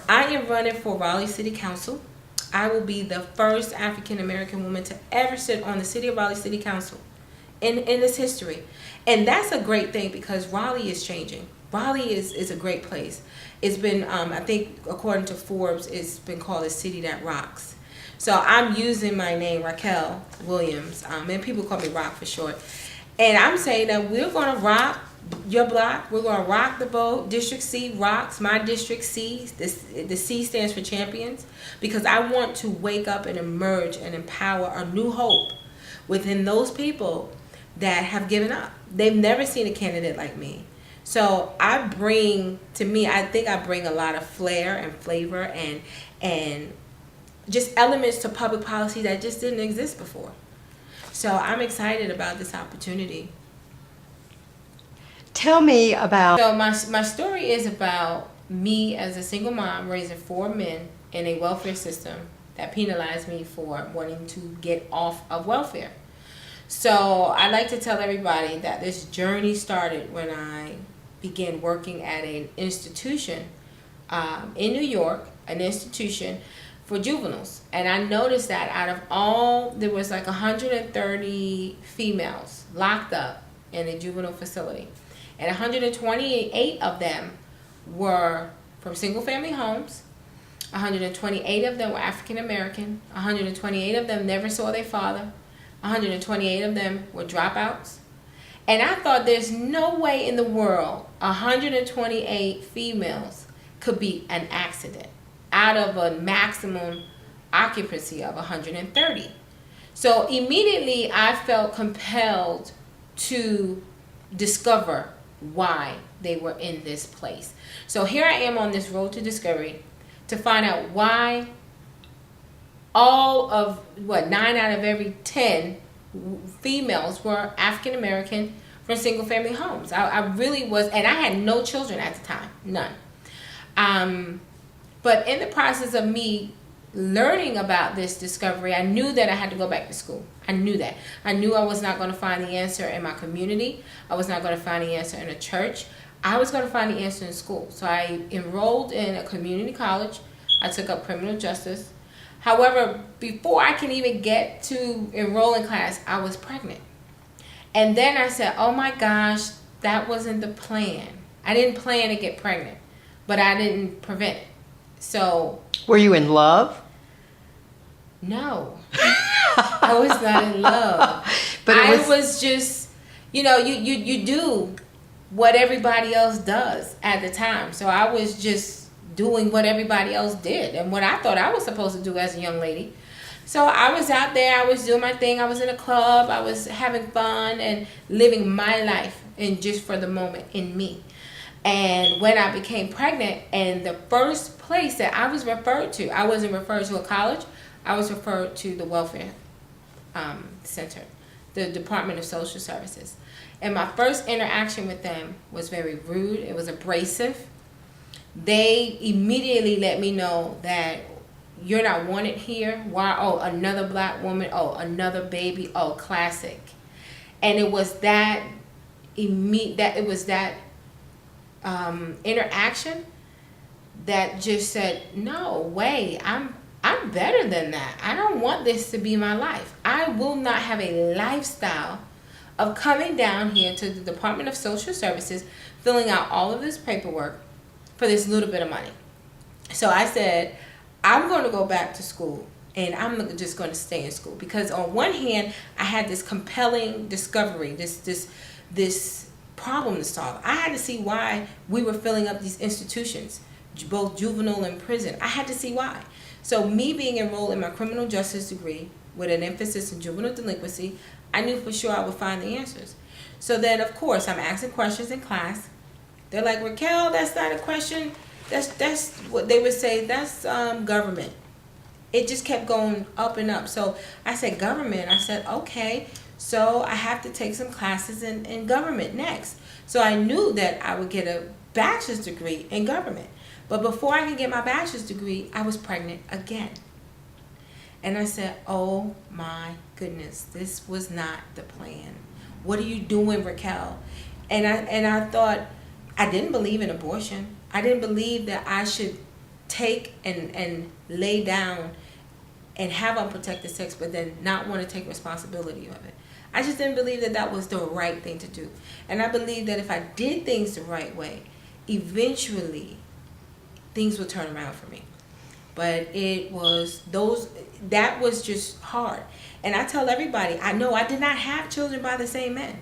I am running for Raleigh City Council. I will be the first African American woman to ever sit on the City of Raleigh City Council in its history. And that's a great thing because Raleigh is changing. Raleigh is a great place. It's been, I think, according to Forbes, it's been called a city that rocks. So I'm using my name, Racquel Williams, and people call me Rock for short. And I'm saying that we're going to rock your block. We're going to rock the boat. District C rocks. My District C, the C stands for champions, because I want to wake up and emerge and empower a new hope within those people that have given up. They've never seen a candidate like me. So I think I bring a lot of flair and flavor and just elements to public policy that just didn't exist before. So I'm excited about this opportunity. Tell me about... So my story is about me as a single mom raising 4 men in a welfare system that penalized me for wanting to get off of welfare. So I like to tell everybody that this journey started when I began working at an institution in New York, an institution for juveniles. And I noticed that there was like 130 females locked up in a juvenile facility. And 128 of them were from single family homes. 128 of them were African American. 128 of them never saw their father. 128 of them were dropouts. And I thought there's no way in the world 128 females could be an accident out of a maximum occupancy of 130. So immediately I felt compelled to discover why they were in this place. So here I am on this road to discovery to find out why all of 9 out of every 10 females were African American from single family homes. I really was, and I had no children at the time, none. But in the process of me learning about this discovery, I knew that I had to go back to school. I knew that. I knew I was not going to find the answer in my community. I was not going to find the answer in a church. I was going to find the answer in school. So I enrolled in a community college. I took up criminal justice. However, before I can even get to enroll in class, I was pregnant. And then I said, oh my gosh, that wasn't the plan. I didn't plan to get pregnant, but I didn't prevent it. So... Were you in love? No. I was not in love. But I was just, you do what everybody else does at the time. So I was just doing what everybody else did and what I thought I was supposed to do as a young lady. So I was out there, I was doing my thing, I was in a club, I was having fun and living my life and just for the moment in me. And when I became pregnant, and the first place that I was referred to, I wasn't referred to a college, I was referred to the welfare center, the Department of Social Services. And my first interaction with them was very rude, it was abrasive. They immediately let me know that you're not wanted here. Why? Oh, another black woman. Oh, another baby. Oh, classic. And it was that interaction that just said, no way, I'm better than that. I don't want this to be my life. I will not have a lifestyle of coming down here to the Department of Social Services, filling out all of this paperwork for this little bit of money. So I said, I'm going to go back to school and I'm just going to stay in school, because on one hand, I had this compelling discovery, this problem to solve. I had to see why we were filling up these institutions, both juvenile and prison. I had to see why. So me being enrolled in my criminal justice degree with an emphasis in juvenile delinquency, I knew for sure I would find the answers. So then, of course, I'm asking questions in class. They're like, Racquel, that's not a question. That's what they would say. That's government. It just kept going up and up. So I said, government. I said, okay. So I have to take some classes in government next. So I knew that I would get a bachelor's degree in government. But before I could get my bachelor's degree, I was pregnant again. And I said, oh my goodness, this was not the plan. What are you doing, Racquel? And I thought, I didn't believe in abortion. I didn't believe that I should take and lay down and have unprotected sex, but then not want to take responsibility of it. I just didn't believe that that was the right thing to do. And I believe that if I did things the right way, eventually things would turn around for me. But that was just hard. And I tell everybody, I know I did not have children by the same men.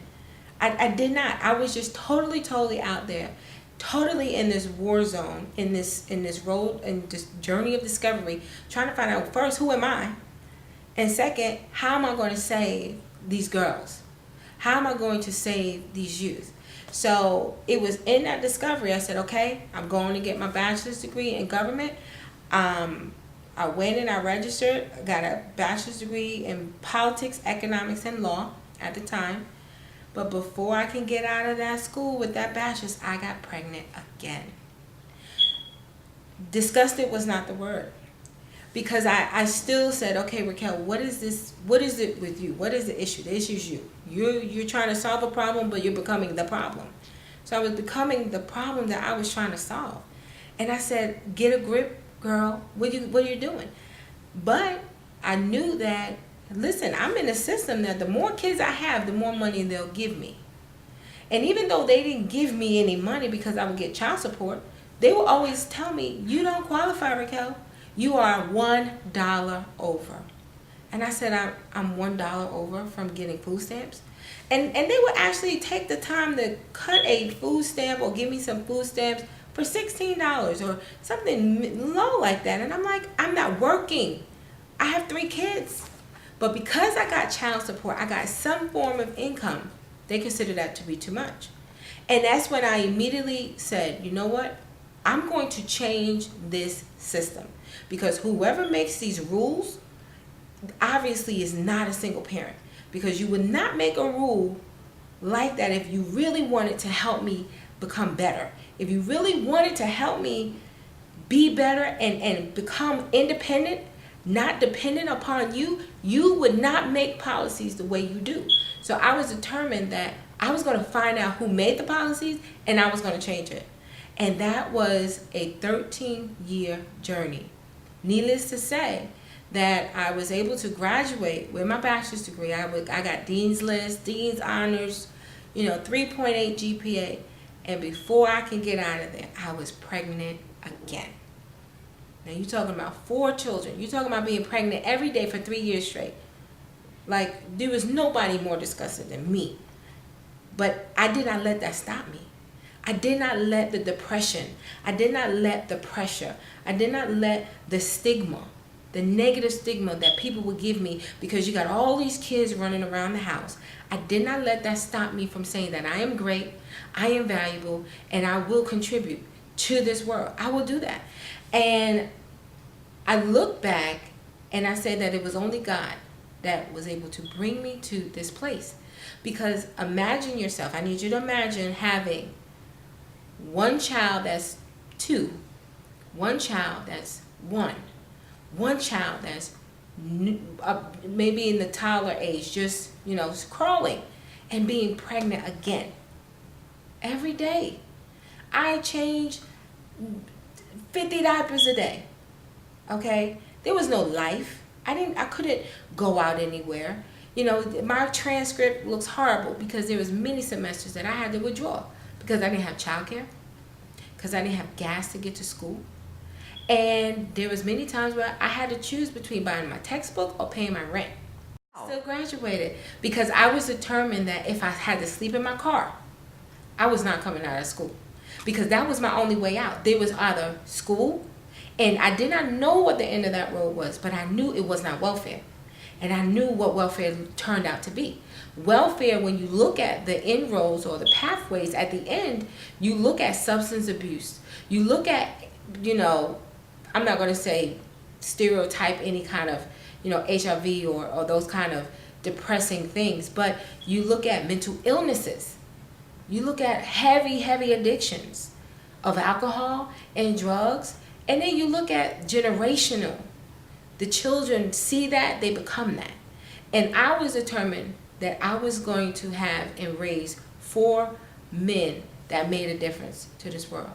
I did not. I was just totally out there, totally in this war zone, in this road, in this journey of discovery, trying to find out, first, who am I? And second, how am I going to save these girls? How am I going to save these youth? So it was in that discovery, I said, okay, I'm going to get my bachelor's degree in government. I went and I registered. I got a bachelor's degree in politics, economics, and law at the time. But before I can get out of that school with that bachelor's, I got pregnant again. Disgusted was not the word. Because I still said, okay, Racquel, what is this? What is it with you? What is the issue? The issue is you. You're trying to solve a problem, but you're becoming the problem. So I was becoming the problem that I was trying to solve. And I said, get a grip, girl. What are you doing? But I knew that, listen, I'm in a system that the more kids I have, the more money they'll give me. And even though they didn't give me any money because I would get child support, they will always tell me, you don't qualify, Racquel. You are $1 over. And I said, I'm $1 over from getting food stamps. And they would actually take the time to cut a food stamp or give me some food stamps for $16 or something low like that. And I'm like, I'm not working. I have 3 kids. But because I got child support, I got some form of income, they consider that to be too much. And that's when I immediately said, you know what? I'm going to change this system. Because whoever makes these rules obviously is not a single parent. Because you would not make a rule like that if you really wanted to help me become better. If you really wanted to help me be better and become independent, not dependent upon you, you would not make policies the way you do. So I was determined that I was going to find out who made the policies and I was going to change it. And that was a 13-year journey. Needless to say that I was able to graduate with my bachelor's degree. I got Dean's List, Dean's Honors, 3.8 GPA. And before I can get out of there, I was pregnant again. Now you're talking about 4 children. You're talking about being pregnant every day for 3 years straight. Like, there was nobody more disgusted than me. But I did not let that stop me. I did not let the depression, I did not let the pressure, I did not let the stigma, the negative stigma that people would give me because you got all these kids running around the house. I did not let that stop me from saying that I am great, I am valuable, and I will contribute to this world. I will do that. And I look back and I say that it was only God that was able to bring me to this place. Because imagine yourself, I need you to imagine having one child that's 2, one child that's 1, one child that's maybe in the toddler age, just, crawling, and being pregnant again. Every day. I change 50 diapers a day. Okay? There was no life. I couldn't go out anywhere. My transcript looks horrible because there was many semesters that I had to withdraw. Because I didn't have childcare, because I didn't have gas to get to school. And there was many times where I had to choose between buying my textbook or paying my rent. Still graduated because I was determined that if I had to sleep in my car, I was not coming out of school. Because that was my only way out. There was either school, and I did not know what the end of that road was, but I knew it was not welfare. And I knew what welfare turned out to be. Welfare, when you look at the inroads or the pathways at the end, you look at substance abuse. You look at, I'm not going to say stereotype any kind of, HIV or those kind of depressing things, but you look at mental illnesses. You look at heavy addictions of alcohol and drugs, and then you look at generational. The children see that, they become that. And I was determined that I was going to have and raise 4 men that made a difference to this world.